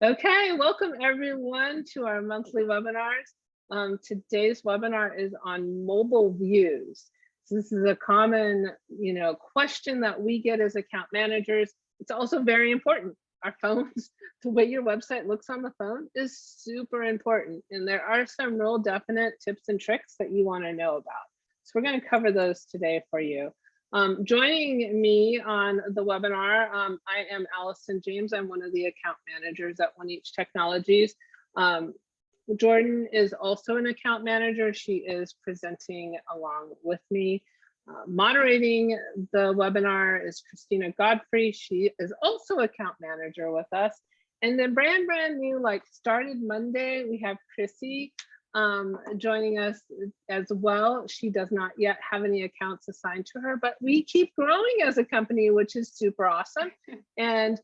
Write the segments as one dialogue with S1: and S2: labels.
S1: Okay, welcome everyone to our monthly webinars. Today's webinar is on mobile views. So this is a common, question that we get as account managers. It's also very important. Our phones, the way your website looks on the phone is super important. And there are some real definite tips and tricks that you want to know about. So we're going to cover those today for you. Joining me on the webinar, I am Allison James. I'm one of the account managers at One Each Technologies. Jordan is also an account manager. She is presenting along with me. Moderating the webinar is Christina Godfrey. She is also account manager with us. And then brand new, like started Monday, we have Chrissy joining us as well. She does not yet have any accounts assigned to her, but we keep growing as a company, which is super awesome. And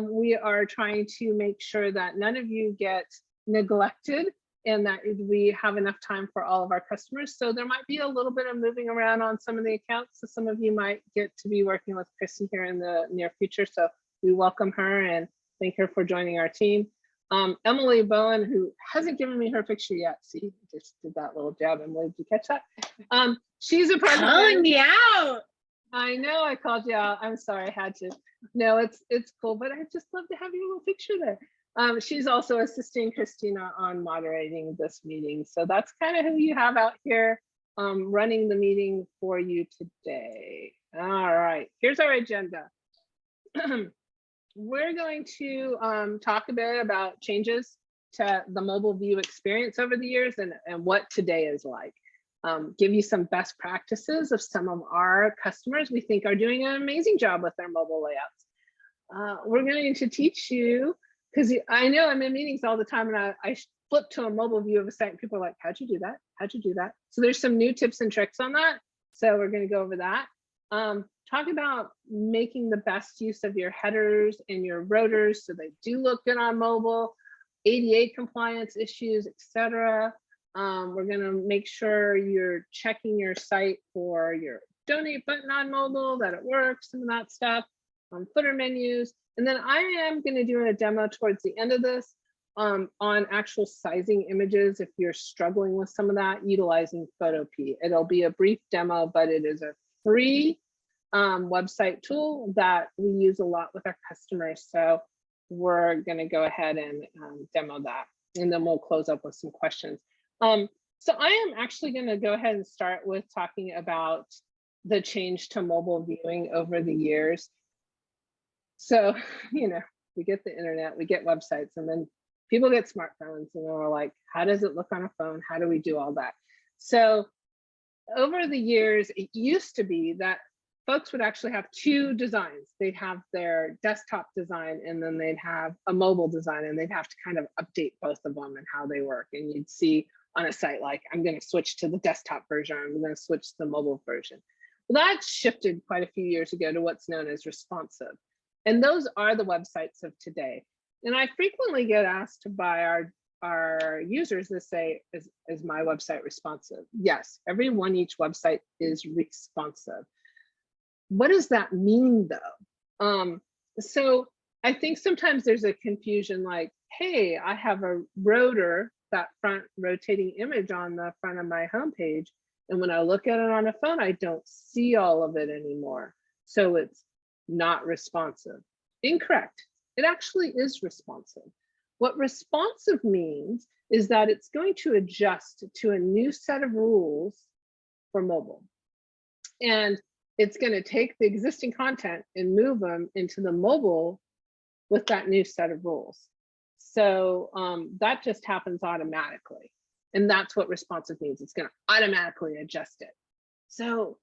S1: we are trying to make sure that none of you get neglected and that we have enough time for all of our customers. So there might be a little bit of moving around on some of the accounts. So some of you might get to be working with Chrissy here in the near future. So we welcome her and thank her for joining our team. Emily Bowen, who hasn't given me her picture yet. See, just did that little jab. Emily, did you catch that? She's a project
S2: calling me out.
S1: I know I called you out. I'm sorry, I had to. No, it's cool, but I just love to have your little picture there. She's also assisting Christina on moderating this meeting. So that's kind of who you have out here running the meeting for you today. All right, here's our agenda. We're going to talk a bit about changes to the mobile view experience over the years and what today is like. Give you some best practices of some of our customers we think are doing an amazing job with their mobile layouts. We're going to teach you, because I know I'm in meetings all the time and I flip to a mobile view of a site and people are like, how'd you do that? How'd you do that? So there's some new tips and tricks on that. So we're going to go over that. Talk about making the best use of your headers and your rotors so they do look good on mobile, ADA compliance issues, etc. We're going to make sure you're checking your site for your donate button on mobile, that it works, some of that stuff, footer menus. And then I am going to do a demo towards the end of this on actual sizing images if you're struggling with some of that, utilizing Photopea. It'll be a brief demo, but it is a free website tool that we use a lot with our customers. So we're going to go ahead and demo that, and then we'll close up with some questions. So I am actually going to go ahead and start with talking about the change to mobile viewing over the years. So, we get the internet, we get websites, and then people get smartphones and they're like, how does it look on a phone? How do we do all that? So over the years, it used to be that folks would actually have two designs. They'd have their desktop design and then they'd have a mobile design, and they'd have to kind of update both of them and how they work. And you'd see on a site like, I'm going to switch to the desktop version, I'm going to switch to the mobile version. Well, that shifted quite a few years ago to what's known as responsive. And those are the websites of today. And I frequently get asked by our users to say, is my website responsive? Yes, every One Each website is responsive. What does that mean though? So I think sometimes there's a confusion like, hey, I have a rotor, that front rotating image on the front of my homepage. And when I look at it on a phone, I don't see all of it anymore. So it's not responsive. Incorrect. It actually is responsive. What responsive means is that it's going to adjust to a new set of rules for mobile. And it's going to take the existing content and move them into the mobile with that new set of rules. So that just happens automatically. And that's what responsive means. It's going to automatically adjust it. So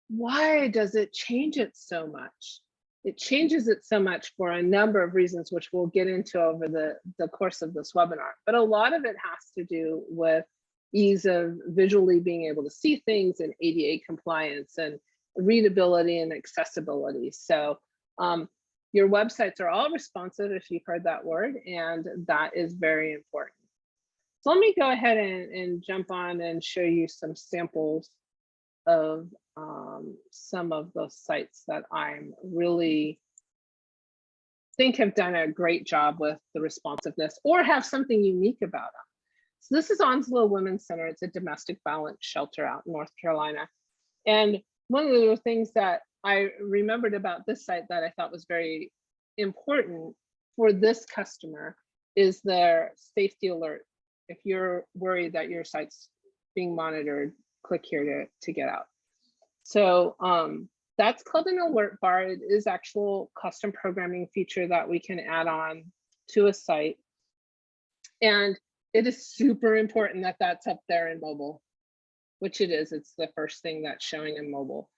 S1: why does it change it so much? It changes it so much for a number of reasons, which we'll get into over the course of this webinar. But a lot of it has to do with ease of visually being able to see things and ADA compliance and readability and accessibility. So your websites are all responsive, if you've heard that word, and that is very important. So let me go ahead and jump on and show you some samples of some of those sites that I'm really think have done a great job with the responsiveness or have something unique about them. So this is Onslow Women's Center. It's a domestic violence shelter out in North Carolina. And one of the things that I remembered about this site that I thought was very important for this customer is their safety alert. If you're worried that your site's being monitored, click here to get out. So that's called an alert bar. It is actual custom programming feature that we can add on to a site. And it is super important that that's up there in mobile, which it is. It's the first thing that's showing in mobile.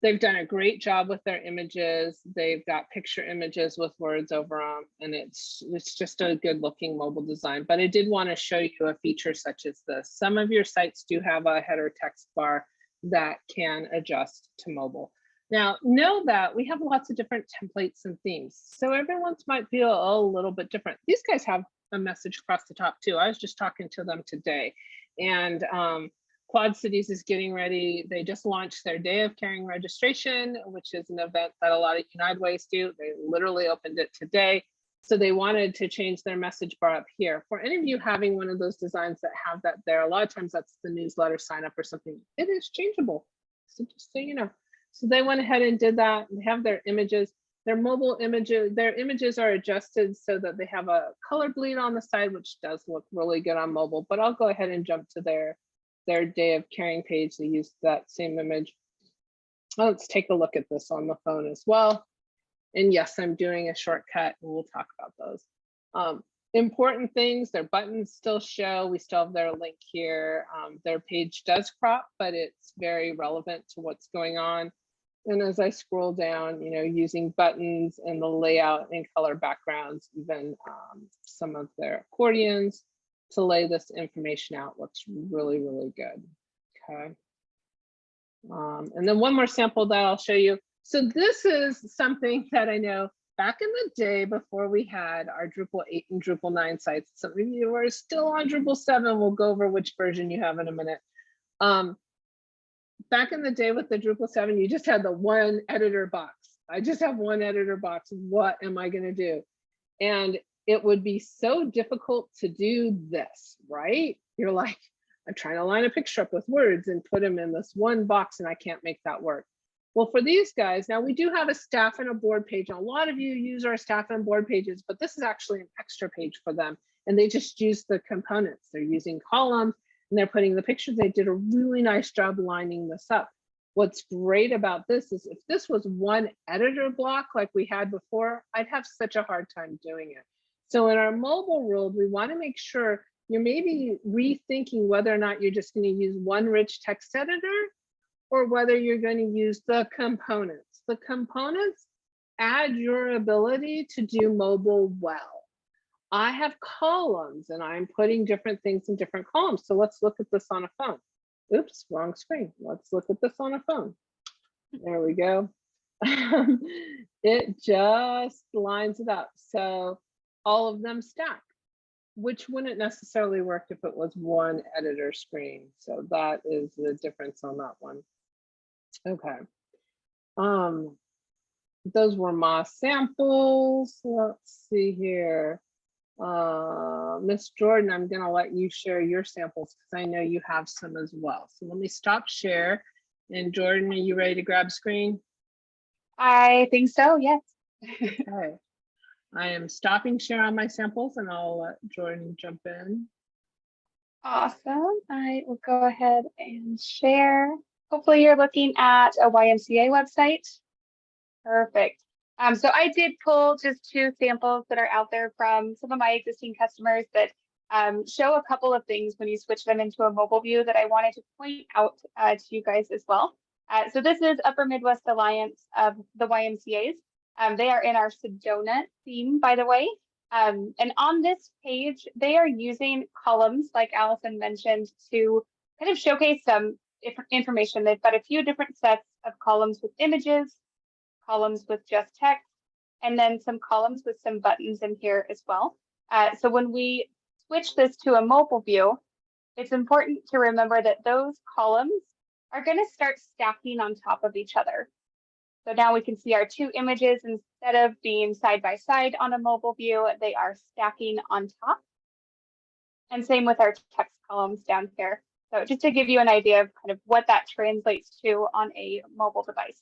S1: They've done a great job with their images. They've got picture images with words over them, and it's just a good looking mobile design. But I did want to show you a feature such as this. Some of your sites do have a header text bar that can adjust to mobile. Now, know that we have lots of different templates and themes, so everyone's might feel a little bit different. These guys have a message across the top too. I was just talking to them today, and Quad Cities is getting ready. They just launched their Day of Caring registration, which is an event that a lot of United Ways do. They literally opened it today. So they wanted to change their message bar up here. For any of you having one of those designs that have that there, a lot of times that's the newsletter sign up or something. It is changeable, so just so you know. So they went ahead and did that. They have their images, their mobile images, their images are adjusted so that they have a color bleed on the side, which does look really good on mobile, but I'll go ahead and jump to their Day of Caring page. They use that same image. Let's take a look at this on the phone as well. And yes, I'm doing a shortcut and we'll talk about those. Important things, their buttons still show. We still have their link here. Their page does crop, but it's very relevant to what's going on. And as I scroll down, you know, using buttons and the layout and color backgrounds, even some of their accordions to lay this information out looks really, really good. Okay. And then one more sample that I'll show you. So this is something that I know back in the day before we had our Drupal 8 and Drupal 9 sites, some of you are still on Drupal 7. We'll go over which version you have in a minute. Back in the day with the Drupal 7, you just had the one editor box. I just have one editor box. What am I going to do? And it would be so difficult to do this, right? You're like, I'm trying to line a picture up with words and put them in this one box and I can't make that work. Well, for these guys, now we do have a staff and a board page. A lot of you use our staff and board pages, but this is actually an extra page for them. And they just use the components. They're using columns and they're putting the pictures. They did a really nice job lining this up. What's great about this is if this was one editor block like we had before, I'd have such a hard time doing it. So in our mobile world, we want to make sure you're maybe rethinking whether or not you're just going to use one rich text editor or whether you're going to use the components. The components add your ability to do mobile well. I have columns and I'm putting different things in different columns. So let's look at this on a phone. Oops, wrong screen. Let's look at this on a phone. There we go. It just lines it up. So all of them stack, which wouldn't necessarily work if it was one editor screen. So that is the difference on that one. Okay. Those were my samples. Let's see here. Miss Jordan, I'm gonna let you share your samples because I know you have some as well. So let me stop share. And Jordan, are you ready to grab screen?
S2: I think so, yes.
S1: Okay. I am stopping share on my samples and I'll let Jordan jump in.
S2: Awesome. I will go ahead and share. Hopefully you're looking at a YMCA website. Perfect. So I did pull just two samples that are out there from some of my existing customers that show a couple of things when you switch them into a mobile view that I wanted to point out to you guys as well. So this is Upper Midwest Alliance of the YMCAs. They are in our Sedona theme, by the way. And on this page, they are using columns, like Allison mentioned, to kind of showcase some information. They've got a few different sets of columns with images, columns with just text, and then some columns with some buttons in here as well. So when we switch this to a mobile view, it's important to remember that those columns are going to start stacking on top of each other. So now we can see our two images. Instead of being side by side on a mobile view, they are stacking on top. And same with our text columns down here. So just to give you an idea of kind of what that translates to on a mobile device.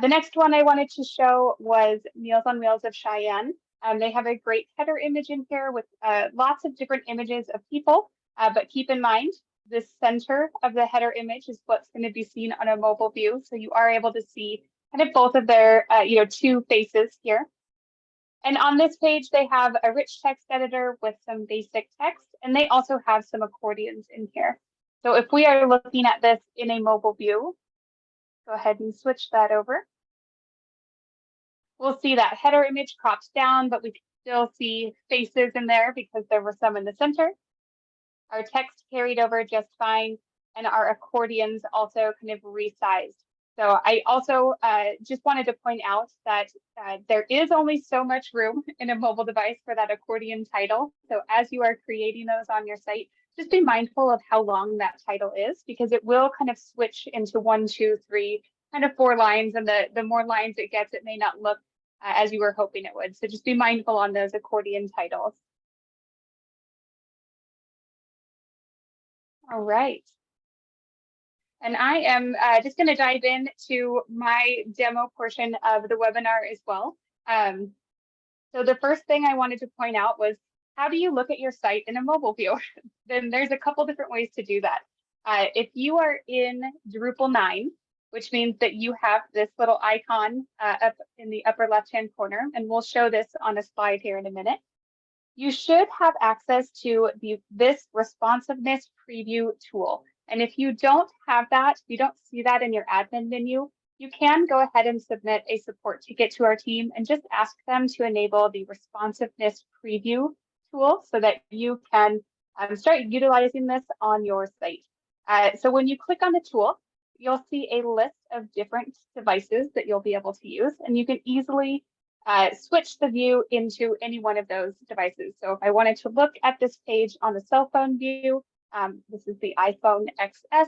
S2: The next one I wanted to show was Meals on Wheels of Cheyenne. They have a great header image in here with lots of different images of people, but keep in mind, the center of the header image is what's going to be seen on a mobile view. So you are able to see kind of both of their, two faces here. And on this page, they have a rich text editor with some basic text, and they also have some accordions in here. So if we are looking at this in a mobile view, go ahead and switch that over. We'll see that header image cropped down, but we can still see faces in there because there were some in the center. Our text carried over just fine, and our accordions also kind of resized. So I also just wanted to point out that there is only so much room in a mobile device for that accordion title. So as you are creating those on your site, just be mindful of how long that title is, because it will kind of switch into 1, 2, 3, kind of 4 lines. And the more lines it gets, it may not look as you were hoping it would. So just be mindful on those accordion titles. All right. And I am just going to dive into my demo portion of the webinar as well. So the first thing I wanted to point out was, how do you look at your site in a mobile view? Then there's a couple different ways to do that. If you are in Drupal 9, which means that you have this little icon up in the upper left-hand corner, and we'll show this on a slide here in a minute. You should have access to this responsiveness preview tool. And if you don't have that, you don't see that in your admin menu, you can go ahead and submit a support ticket to our team and just ask them to enable the responsiveness preview tool so that you can start utilizing this on your site. So when you click on the tool, you'll see a list of different devices that you'll be able to use, and you can easily switch the view into any one of those devices. So if I wanted to look at this page on a cell phone view, this is the iPhone XS,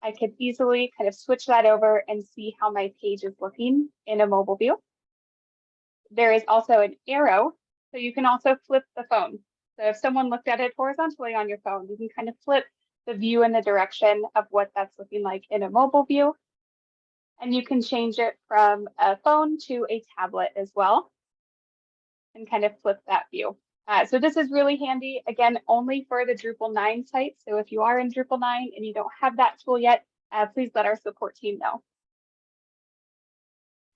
S2: I could easily kind of switch that over and see how my page is looking in a mobile view. There is also an arrow, so you can also flip the phone. So if someone looked at it horizontally on your phone, you can kind of flip the view in the direction of what that's looking like in a mobile view. And you can change it from a phone to a tablet as well, and kind of flip that view. So this is really handy, again, only for the Drupal 9 site. So if you are in Drupal 9 and you don't have that tool yet, please let our support team know.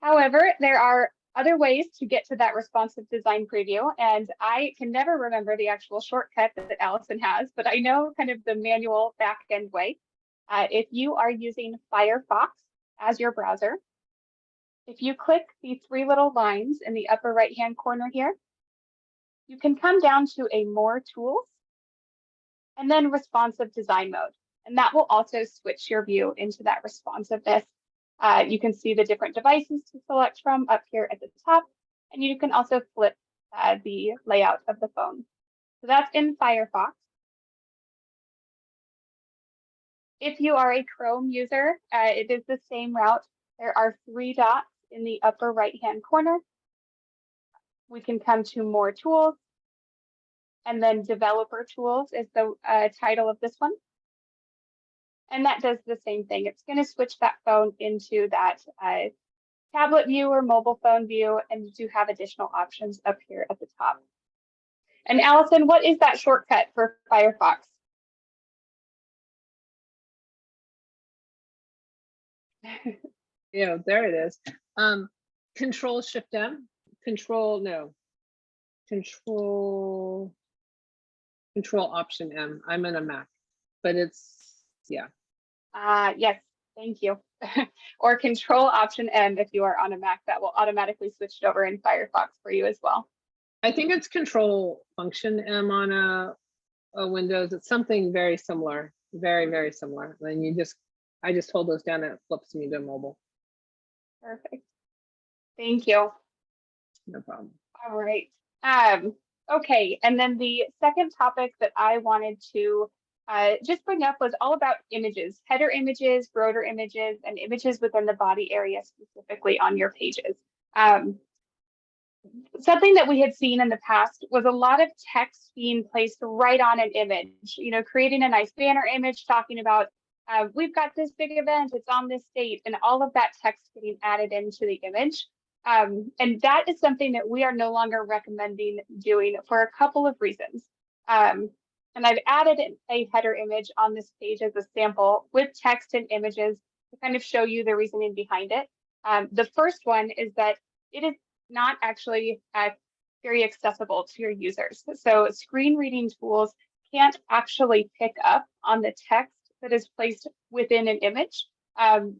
S2: However, there are other ways to get to that responsive design preview, and I can never remember the actual shortcut that Allison has, but I know kind of the manual back-end way. If you are using Firefox as your browser, if you click the 3 little lines in the upper right-hand corner here, you can come down to a More Tools and then Responsive Design Mode. And that will also switch your view into that responsiveness. You can see the different devices to select from up here at the top, and you can also flip the layout of the phone. So that's in Firefox. If you are a Chrome user, it is the same route. There are 3 dots in the upper right-hand corner. We can come to More Tools, and then Developer Tools is the title of this one. And that does the same thing. It's going to switch that phone into that tablet view or mobile phone view, and you do have additional options up here at the top. And Allison, what is that shortcut for Firefox?
S1: Yeah, there it is. Control Shift M, Control Option M. I'm in a Mac, but it's, yeah.
S2: Yes, thank you. Or Control Option M if you are on a Mac, that will automatically switch it over in Firefox for you as well.
S1: I think it's Control Function M on a Windows. It's something very similar, very, very similar. And I just hold those down and it flips me to mobile.
S2: Perfect. Thank you.
S1: No problem.
S2: All right. Okay, and then the second topic that I wanted to just bring up was all about images, header images, rotor images, and images within the body area specifically on your pages. Something that we had seen in the past was a lot of text being placed right on an image, creating a nice banner image talking about, we've got this big event, it's on this date, and all of that text getting added into the image. And that is something that we are no longer recommending doing for a couple of reasons. And I've added a header image on this page as a sample with text and images to kind of show you the reasoning behind it. The first one is that it is not actually very accessible to your users. So screen reading tools can't actually pick up on the text that is placed within an image.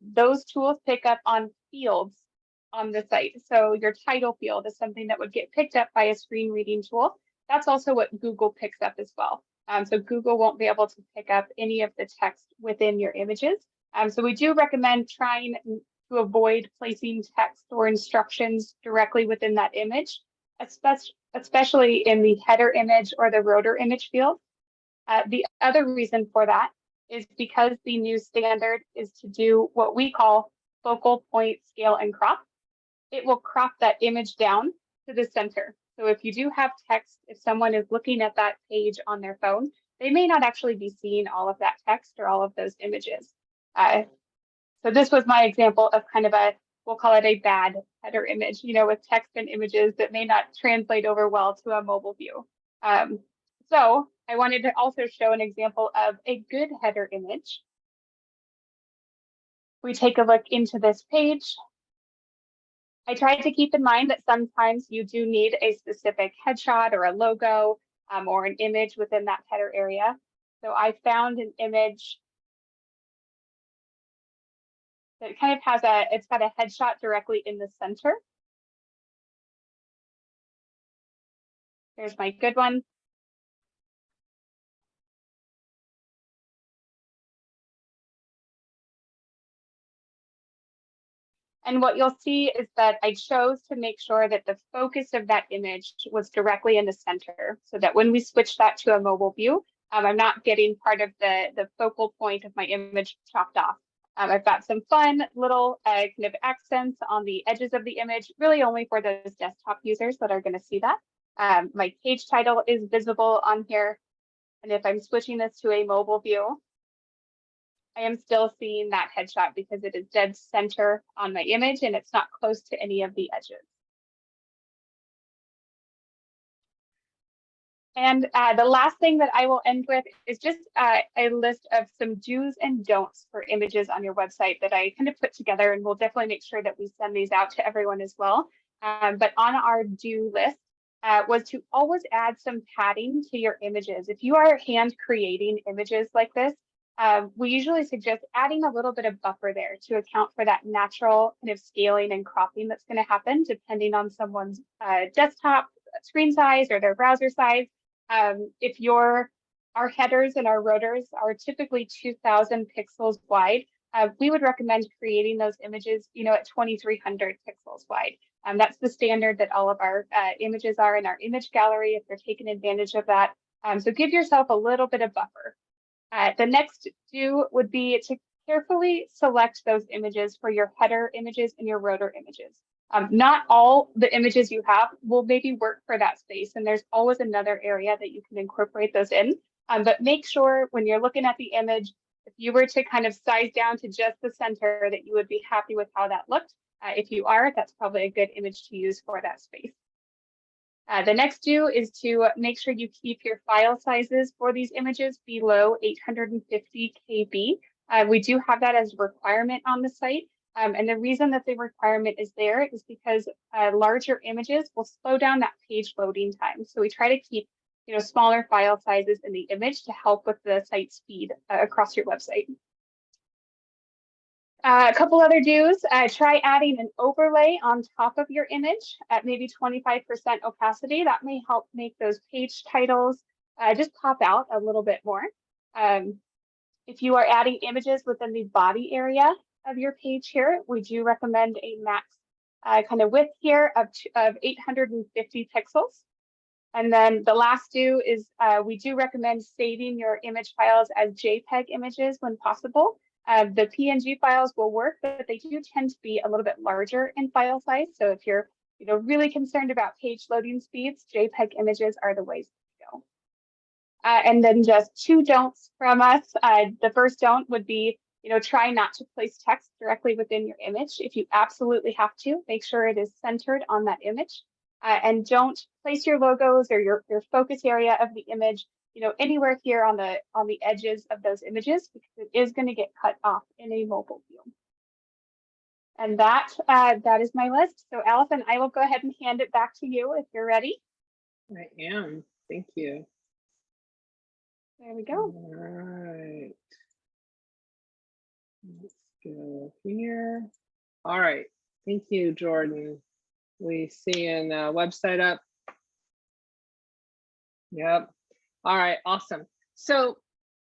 S2: Those tools pick up on fields on the site. So your title field is something that would get picked up by a screen reading tool. That's also what Google picks up as well. So Google won't be able to pick up any of the text within your images. So we do recommend trying to avoid placing text or instructions directly within that image, especially in the header image or the rotor image field. The other reason for that is because the new standard is to do what we call focal point scale and crop. It will crop that image down to the center. So if you do have text, if someone is looking at that page on their phone, they may not actually be seeing all of that text or all of those images. So this was my example of kind of we'll call it a bad header image, with text and images that may not translate over well to a mobile view. So I wanted to also show an example of a good header image. We take a look into this page. I tried to keep in mind that sometimes you do need a specific headshot or a logo or an image within that header area. So I found an image that kind of has it's got a headshot directly in the center. Here's my good one. And what you'll see is that I chose to make sure that the focus of that image was directly in the center, so that when we switch that to a mobile view, I'm not getting part of the focal point of my image chopped off. I've got some fun little kind of accents on the edges of the image, really only for those desktop users that are going to see that. My page title is visible on here. And if I'm switching this to a mobile view, I am still seeing that headshot because it is dead center on my image and it's not close to any of the edges. And the last thing that I will end with is just a list of some do's and don'ts for images on your website that I kind of put together, and we'll definitely make sure that we send these out to everyone as well. But on our do list was to always add some padding to your images. If you are hand creating images like this, we usually suggest adding a little bit of buffer there to account for that natural kind of scaling and cropping that's going to happen depending on someone's desktop screen size or their browser size. If our headers and our rotors are typically 2000 pixels wide, we would recommend creating those images, at 2300 pixels wide. That's the standard that all of our images are in our image gallery if you're taking advantage of that. So give yourself a little bit of buffer. The next do would be to carefully select those images for your header images and your rotor images. Not all the images you have will maybe work for that space, and there's always another area that you can incorporate those in. But make sure when you're looking at the image, if you were to kind of size down to just the center, that you would be happy with how that looked. If you are, that's probably a good image to use for that space. The next do is to make sure you keep your file sizes for these images below 850 KB. We do have that as a requirement on the site. And the reason that the requirement is there is because larger images will slow down that page loading time. So we try to keep smaller file sizes in the image to help with the site speed across your website. A couple other do's, try adding an overlay on top of your image at maybe 25% opacity. That may help make those page titles just pop out a little bit more. If you are adding images within the body area of your page here, we do recommend a max kind of width here of 850 pixels. And then the last do is we do recommend saving your image files as JPEG images when possible. The PNG files will work, but they do tend to be a little bit larger in file size. So if you're really concerned about page loading speeds, JPEG images are the ways to go. And then just 2 don'ts from us. The first don't would be, try not to place text directly within your image. If you absolutely have to, make sure it is centered on that image. And don't place your logos or your focus area of the image, anywhere here on the edges of those images, because it is going to get cut off in a mobile view. And that is my list. So Allison, I will go ahead and hand it back to you if you're ready.
S1: I am. Thank you.
S2: There we go.
S1: All right. Let's go here. All right. Thank you, Jordan. We see in website up. Yep. All right. Awesome. So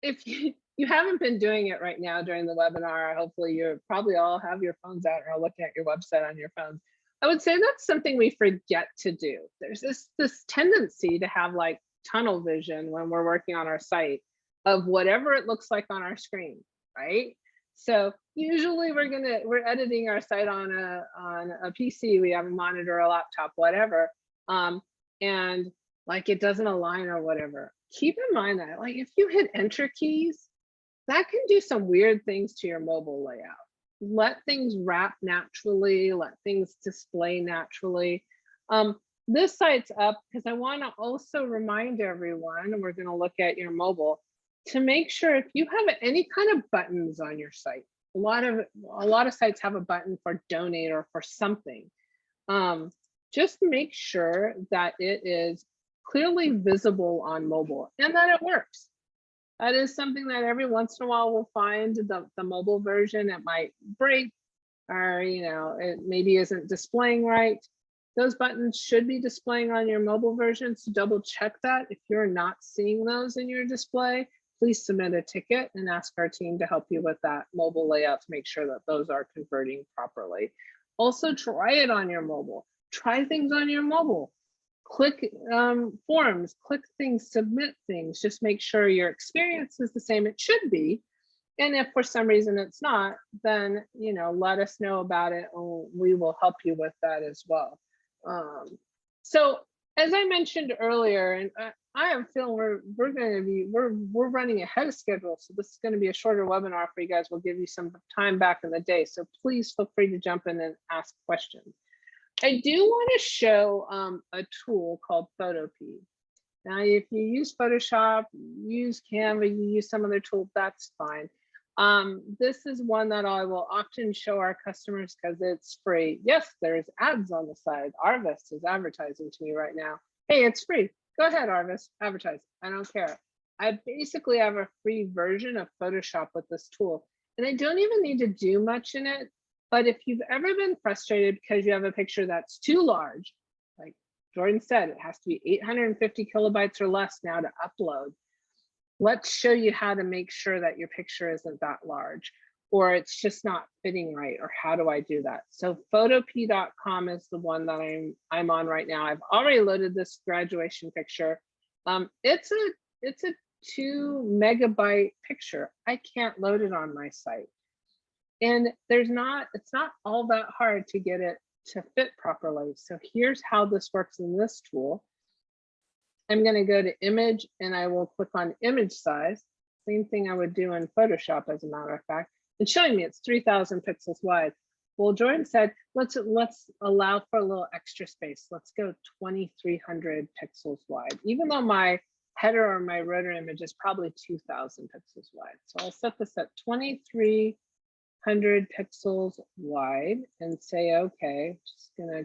S1: if you haven't been doing it right now during the webinar, hopefully you probably all have your phones out or looking at your website on your phones. I would say that's something we forget to do. There's this tendency to have like tunnel vision when we're working on our site of whatever it looks like on our screen, right? So usually we're editing our site on a PC, we have a monitor, a laptop, whatever, and like it doesn't align or whatever. Keep in mind that like if you hit enter keys, that can do some weird things to your mobile layout. Let things wrap naturally, let things display naturally. This site's up because I want to also remind everyone, and we're going to look at your mobile, to make sure if you have any kind of buttons on your site. A lot of sites have a button for donate or for something. Just make sure that it is clearly visible on mobile and that it works. That is something that every once in a while we'll find the mobile version, it might break, or it maybe isn't displaying right. Those buttons should be displaying on your mobile version, so double check that. If you're not seeing those in your display, please submit a ticket and ask our team to help you with that mobile layout to make sure that those are converting properly. Also, try it on your mobile. Try things on your mobile. Click forms, click things, submit things. Just make sure your experience is the same it should be. And if for some reason it's not, then let us know about it and we will help you with that as well. So as I mentioned earlier, and I am feeling we're running ahead of schedule, so this is going to be a shorter webinar for you guys. We'll give you some time back in the day, so please feel free to jump in and ask questions. I do want to show a tool called Photopea. Now, if you use Photoshop, use Canva, you use some other tool, that's fine. This is one that I will often show our customers because it's free. Yes, there's ads on the side. Arvest is advertising to me right now. Hey, it's free. Go ahead, Arvest, advertise. I don't care. I basically have a free version of Photoshop with this tool, and I don't even need to do much in it. But if you've ever been frustrated because you have a picture that's too large, like Jordan said, it has to be 850 kilobytes or less now to upload. Let's show you how to make sure that your picture isn't that large, or it's just not fitting right, or how do I do that? So photopea.com is the one that I'm on right now. I've already loaded this graduation picture. It's a 2 megabyte picture. I can't load it on my site. And it's not all that hard to get it to fit properly. So here's how this works in this tool. I'm going to go to image and I will click on image size. Same thing I would do in Photoshop, as a matter of fact. It's showing me it's 3,000 pixels wide. Well, Jordan said, let's allow for a little extra space. Let's go 2,300 pixels wide, even though my header or my rotor image is probably 2,000 pixels wide. So I'll set this at 2,300 pixels wide and say, okay, just gonna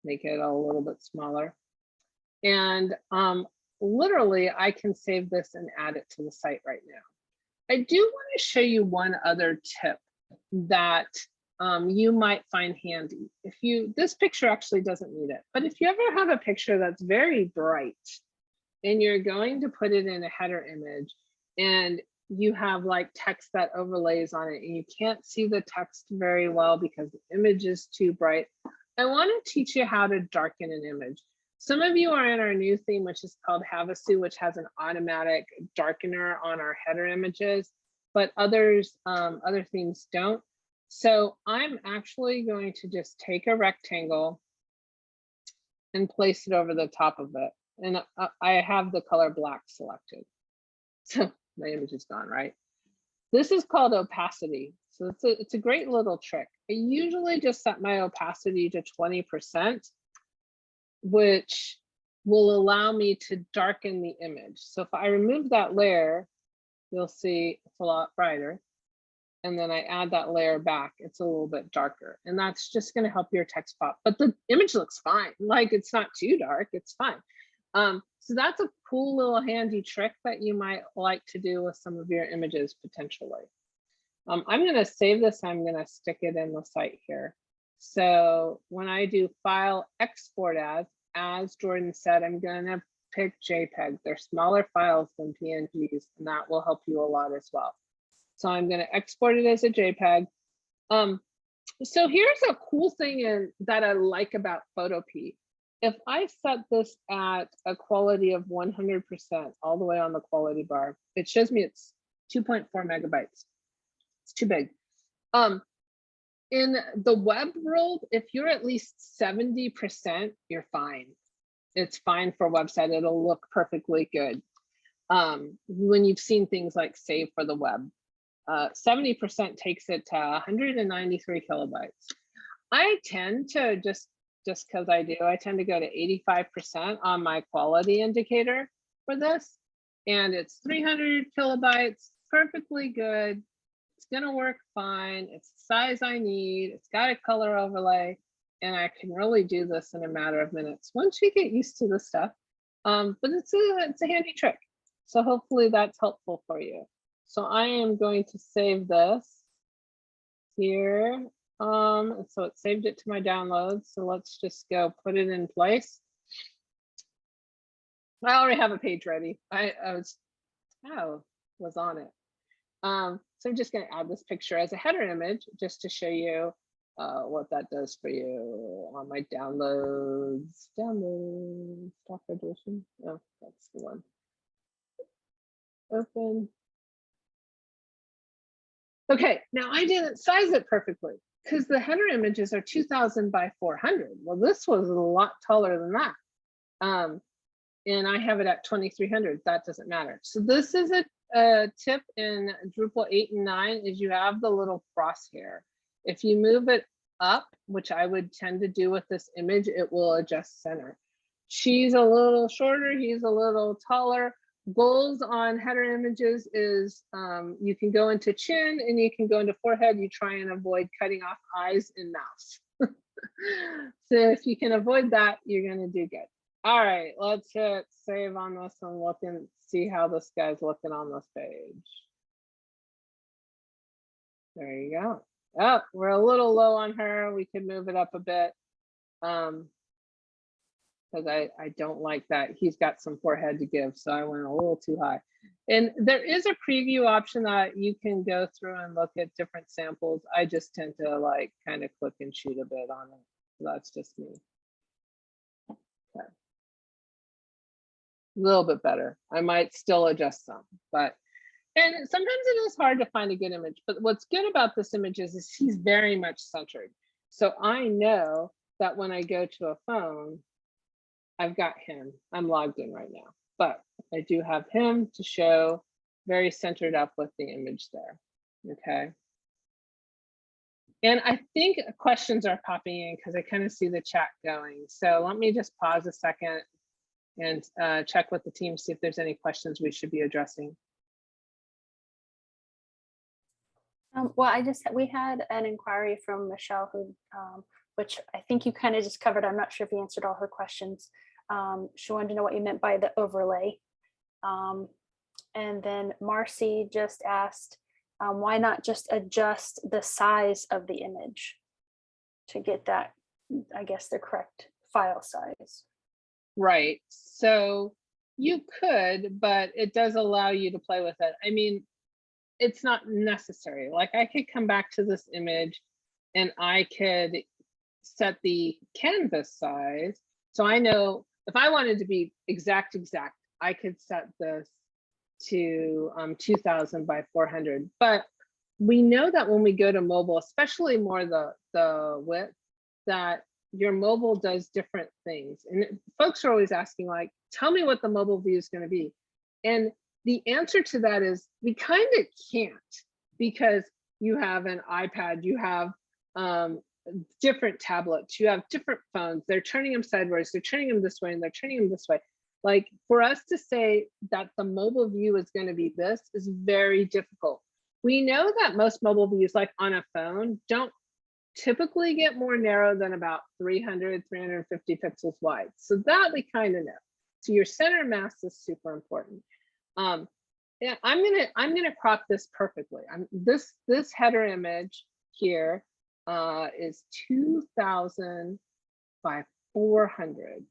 S1: make it a little bit smaller. And literally I can save this and add it to the site right now. I do want to show you one other tip that you might find handy. This picture actually doesn't need it, but if you ever have a picture that's very bright and you're going to put it in a header image and you have like text that overlays on it and you can't see the text very well because the image is too bright, I want to teach you how to darken an image. Some of you are in our new theme, which is called Havasu, which has an automatic darkener on our header images, but others, other themes don't. So I'm actually going to just take a rectangle and place it over the top of it. And I have the color black selected. So my image is gone, right? This is called opacity. So it's a great little trick. I usually just set my opacity to 20%, which will allow me to darken the image. So if I remove that layer, you'll see it's a lot brighter. And then I add that layer back, it's a little bit darker. And that's just going to help your text pop. But the image looks fine. Like, it's not too dark, it's fine. So that's a cool little handy trick that you might like to do with some of your images potentially. I'm going to save this. I'm going to stick it in the site here. So when I do file export as Jordan said, I'm going to pick JPEG. They're smaller files than PNGs, and that will help you a lot as well. So I'm going to export it as a JPEG. So here's a cool thing that I like about Photopea. If I set this at a quality of 100% all the way on the quality bar, it shows me it's 2.4 megabytes. It's too big. In the web world, if you're at least 70%, you're fine. It's fine for a website. It'll look perfectly good. When you've seen things like Save for the Web, 70% takes it to 193 kilobytes. I tend to just because I tend to go to 85% on my quality indicator for this, and it's 300 kilobytes, perfectly good. It's gonna work fine. It's the size I need. It's got a color overlay, and I can really do this in a matter of minutes once you get used to the stuff. But it's a handy trick. So hopefully that's helpful for you. So I am going to save this here. So it saved it to my downloads. So let's just go put it in place. I already have a page ready. I was on it. So I'm just going to add this picture as a header image just to show you what that does for you on my downloads. Downloads, stock edition. Oh, that's the one. Open. Okay, now I didn't size it perfectly because the header images are 2000 by 400. Well, this was a lot taller than that. And I have it at 2300. That doesn't matter. So this is a tip in Drupal 8 and 9 is you have the little crosshair. If you move it up, which I would tend to do with this image, it will adjust center. She's a little shorter, he's a little taller. Goals on header images is you can go into chin and you can go into forehead. You try and avoid cutting off eyes and mouth. So if you can avoid that, you're going to do good. All right, let's hit save on this and look and see how this guy's looking on this page. There you go. Oh, we're a little low on her. We could move it up a bit. Because I don't like that. He's got some forehead to give, so I went a little too high. And there is a preview option that you can go through and look at different samples. I just tend to like kind of click and shoot a bit on it. So that's just me. Okay. A little bit better. I might still adjust some, but and sometimes it is hard to find a good image. But what's good about this image is he's very much centered. So I know that when I go to a phone, I've got him. I'm logged in right now, but I do have him to show very centered up with the image there. Okay. And I think questions are popping in because I kind of see the chat going. So let me just pause a second and check with the team, see if there's any questions we should be addressing.
S3: Well, we had an inquiry from Michelle who, which I think you kind of just covered. I'm not sure if you answered all her questions. She wanted to know what you meant by the overlay. And then Marcy just asked, why not just adjust the size of the image to get that, I guess, the correct file size?
S1: Right. So you could, but it does allow you to play with it. I mean, it's not necessary. Like I could come back to this image and I could set the canvas size. So I know if I wanted to be exact, I could set this to 2000 by 400. But we know that when we go to mobile, especially more the width, that your mobile does different things. And folks are always asking, like, tell me what the mobile view is going to be. And the answer to that is we kind of can't, because you have an iPad, you have different tablets, you have different phones, they're turning them sideways, they're turning them this way, and they're turning them this way. Like, for us to say that the mobile view is going to be this is very difficult. We know that most mobile views, like on a phone, don't typically get more narrow than about 300, 350 pixels wide. So that we kind of know. So your center mass is super important. Yeah, I'm gonna crop this perfectly. This header image here is 2000 by 400.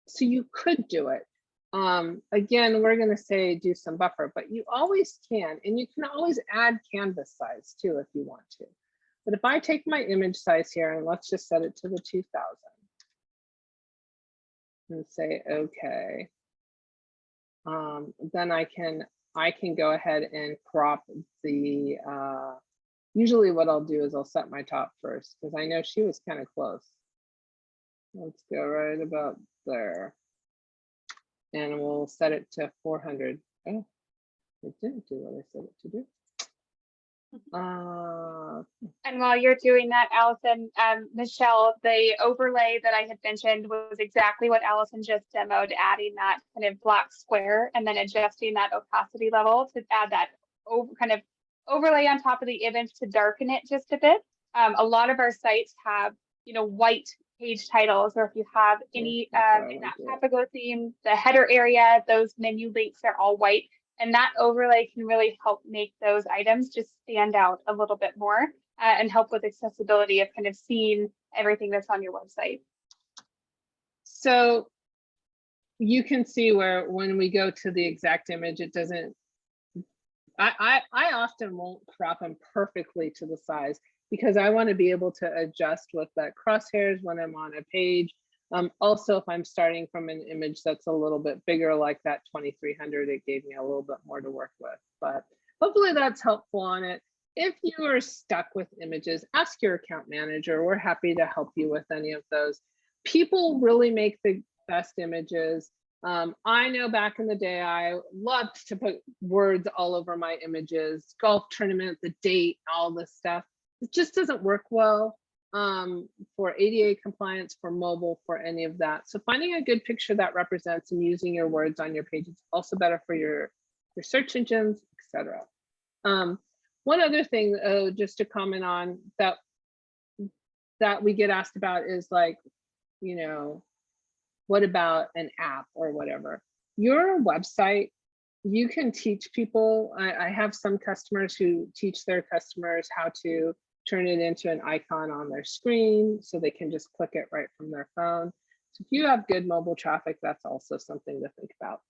S1: So you could do it. Again, we're gonna say do some buffer, but you always can, and you can always add canvas size too if you want to. But if I take my image size here and let's just set it to the 2000 and say okay, then I can go ahead and crop the. Usually, what I'll do is I'll set my top first because I know she was kind of close. Let's go right about there, and we'll set it to 400. Oh, it didn't do what I said it to do.
S2: And while you're doing that, Allison, Michelle, the overlay that I had mentioned was exactly what Allison just demoed, adding that kind of black square and then adjusting that opacity level to add that kind of overlay on top of the image to darken it just a bit. A lot of our sites have, white page titles, or if you have any in that topical theme, the header area, those menu links are all white. And that overlay can really help make those items just stand out a little bit more and help with accessibility of kind of seeing everything that's on your website.
S1: So you can see where when we go to the exact image, it doesn't, I often won't crop them perfectly to the size because I want to be able to adjust with the crosshairs when I'm on a page. Also, if I'm starting from an image that's a little bit bigger, like that 2300, it gave me a little bit more to work with, but hopefully that's helpful on it. If you are stuck with images, ask your account manager. We're happy to help you with any of those. People really make the best images. I know back in the day, I loved to put words all over my images, golf tournament, the date, all this stuff. It just doesn't work well for ADA compliance, for mobile, for any of that. So finding a good picture that represents and using your words on your page is also better for your search engines, etc. One other thing, just to comment on that we get asked about is like, what about an app or whatever? Your website, you can teach people. I have some customers who teach their customers how to turn it into an icon on their screen so they can just click it right from their phone. So if you have good mobile traffic, that's also something to think about.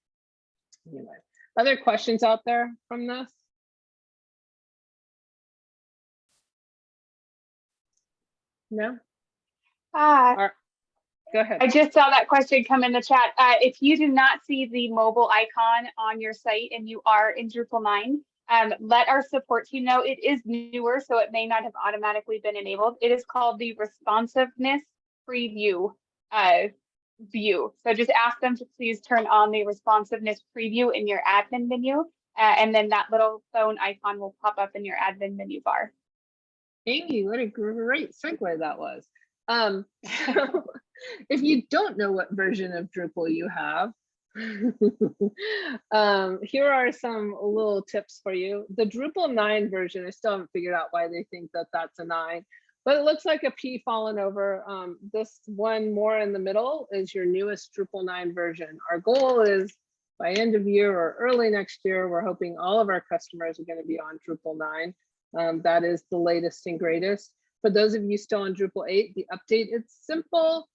S1: Anyway, other questions out there from this? No? Go ahead.
S2: I just saw that question come in the chat. If you do not see the mobile icon on your site and you are in Drupal 9, let our support team know. It is newer, so it may not have automatically been enabled. It is called the responsiveness preview view. So just ask them to please turn on the responsiveness preview in your admin menu, and then that little phone icon will pop up in your admin menu bar.
S1: Amy, what a great segue that was. So if you don't know what version of Drupal you have, here are some little tips for you. The Drupal 9 version, I still haven't figured out why they think that that's a 9, but it looks like a P fallen over. This one more in the middle is your newest Drupal 9 version. Our goal is by end of year or early next year, we're hoping all of our customers are going to be on Drupal 9. That is the latest and greatest. For those of you still on Drupal 8, the update, it's simple.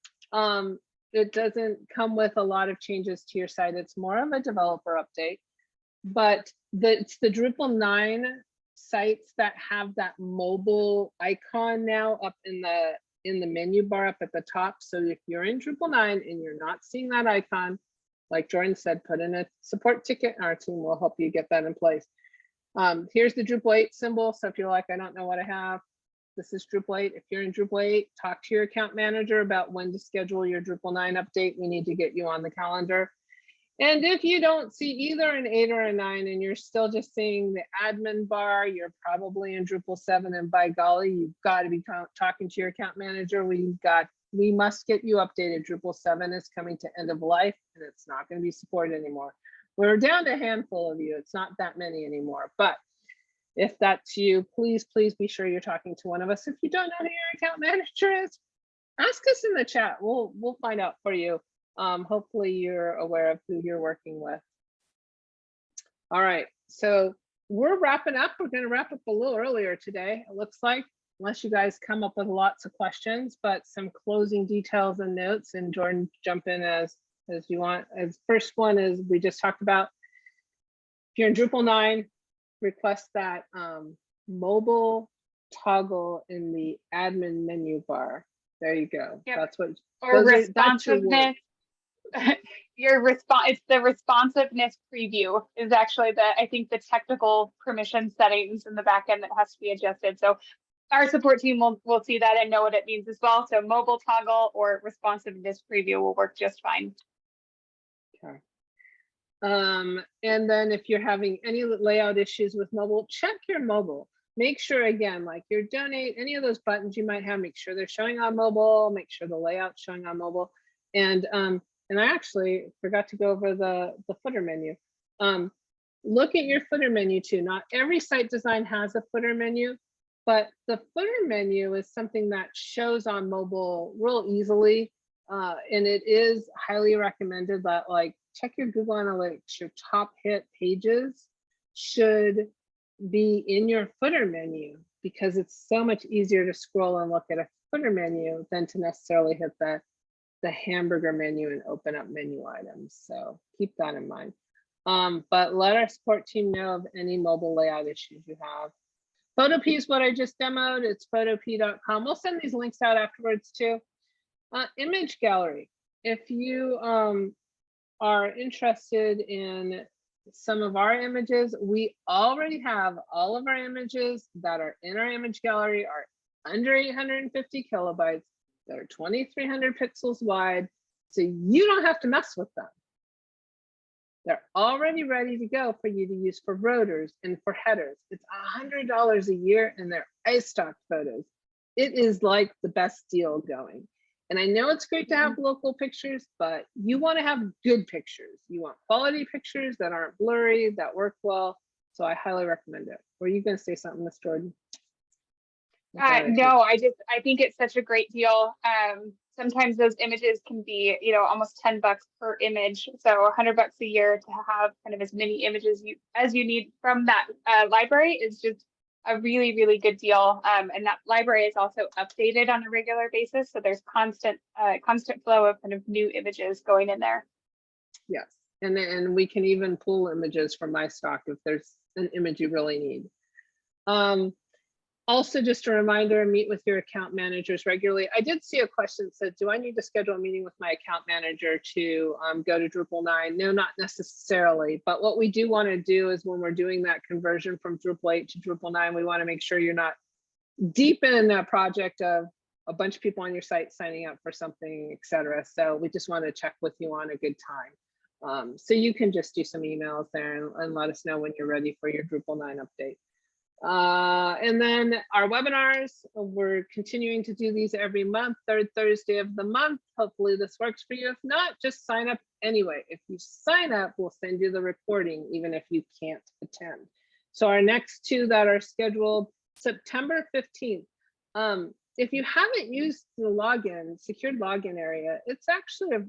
S1: It doesn't come with a lot of changes to your site. It's more of a developer update, but it's the Drupal 9 sites that have that mobile icon now up in in the menu bar up at the top. So if you're in Drupal 9 and you're not seeing that icon, like Jordan said, put in a support ticket and our team will help you get that in place. Here's the Drupal 8 symbol. So if you're like, I don't know what I have, this is Drupal 8. If you're in Drupal 8, talk to your account manager about when to schedule your Drupal 9 update. We need to get you on the calendar. And if you don't see either an 8 or a 9 and you're still just seeing the admin bar, you're probably in Drupal 7, and by golly, you've got to be talking to your account manager. We must get you updated. Drupal 7 is coming to end of life and it's not going to be supported anymore. We're down to a handful of you. It's not that many anymore, but if that's you, please be sure you're talking to one of us. If you don't know who your account manager is, ask us in the chat. We'll find out for you. Hopefully you're aware of who you're working with. All right, so we're wrapping up. We're going to wrap up a little earlier today, it looks like, unless you guys come up with lots of questions, but some closing details and notes, and Jordan, jump in as you want. As first one is, we just talked about, if you're in Drupal 9, request that mobile toggle in the admin menu bar. There you go. Yep. That's what,
S2: or responsiveness. Your response, it's the responsiveness preview is actually I think the technical permission settings in the back end that has to be adjusted. So our support team will see that and know what it means as well. So mobile toggle or responsiveness preview will work just fine.
S1: Okay. And then if you're having any layout issues with mobile, check your mobile. Make sure, again, like your donate, any of those buttons you might have, make sure they're showing on mobile, make sure the layout's showing on mobile. And I actually forgot to go over the footer menu. Look at your footer menu too. Not every site design has a footer menu, but the footer menu is something that shows on mobile real easily. And it is highly recommended that, like, check your Google Analytics, your top hit pages should be in your footer menu, because it's so much easier to scroll and look at a footer menu than to necessarily hit the hamburger menu and open up menu items. So keep that in mind. But let our support team know of any mobile layout issues you have. Photopea is what I just demoed. It's photopea.com. We'll send these links out afterwards too. Image gallery. If you are interested in some of our images, we already have all of our images that are in our image gallery are under 850 kilobytes. That are 2,300 pixels wide, so you don't have to mess with them. They're already ready to go for you to use for rotors and for headers. It's $100 a year, and they're iStock photos. It is like the best deal going. And I know it's great to have local pictures, but you want to have good pictures. You want quality pictures that aren't blurry, that work well. So I highly recommend it. Were you going to say something, Miss Jordan?
S2: No, I think it's such a great deal. Sometimes those images can be, almost $10 per image. So $100 a year to have kind of as many images as you need from that library is just a really, really good deal. And that library is also updated on a regular basis. So there's constant flow of kind of new images going in there.
S1: Yes, and we can even pull images from iStock if there's an image you really need. Also, just a reminder, meet with your account managers regularly. I did see a question that said, do I need to schedule a meeting with my account manager to go to Drupal 9? No, not necessarily. But what we do want to do is when we're doing that conversion from Drupal 8 to Drupal 9, we want to make sure you're not deep in a project of a bunch of people on your site signing up for something, et cetera. So we just want to check with you on a good time. So you can just do some emails there and let us know when you're ready for your Drupal 9 update. And then our webinars, we're continuing to do these every month, third Thursday of the month. Hopefully this works for you. If not, just sign up anyway. If you sign up, we'll send you the recording, even if you can't attend. So our next two that are scheduled, September 15th. If you haven't used the login, secured login area, it's actually a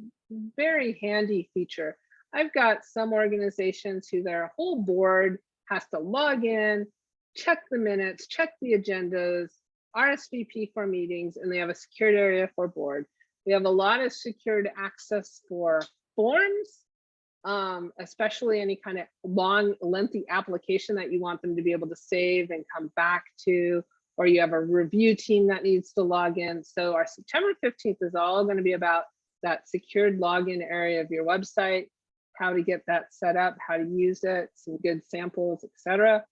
S1: very handy feature. I've got some organizations who their whole board has to log in, check the minutes, check the agendas, RSVP for meetings, and they have a secured area for board. We have a lot of secured access for forms, especially any kind of long, lengthy application that you want them to be able to save and come back to, or you have a review team that needs to log in. So our September 15th is all going to be about that secured login area of your website, how to get that set up, how to use it, some good samples, etc.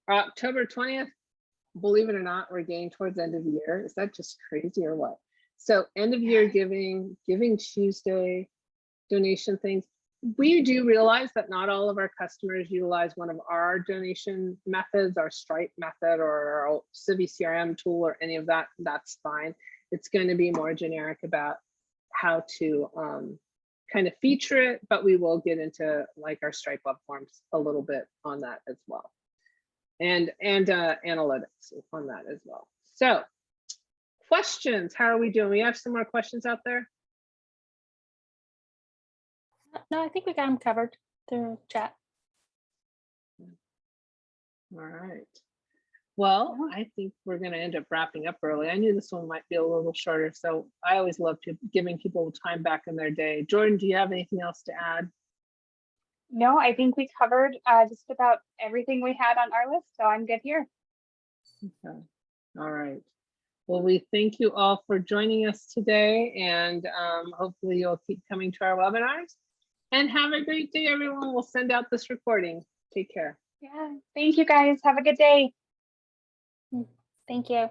S1: October 20th, believe it or not, we're getting towards the end of the year. Is that just crazy or what? So end of year giving Tuesday, donation things. We do realize that not all of our customers utilize one of our donation methods, our Stripe method or our Civi CRM tool or any of that. That's fine. It's going to be more generic about how to kind of feature it, but we will get into like our Stripe web forms a little bit on that as well. And analytics on that as well. So questions, how are we doing? We have some more questions out there.
S3: No, I think we got them covered through chat.
S1: All right. Well, I think we're going to end up wrapping up early. I knew this one might be a little shorter, so I always love giving people time back in their day. Jordan, do you have anything else to add?
S2: No, I think we covered just about everything we had on our list, so I'm good here.
S1: Okay. All right. Well, we thank you all for joining us today, and hopefully you'll keep coming to our webinars. And have a great day, everyone. We'll send out this recording. Take care.
S2: Yeah, thank you guys. Have a good day.
S3: Thank you.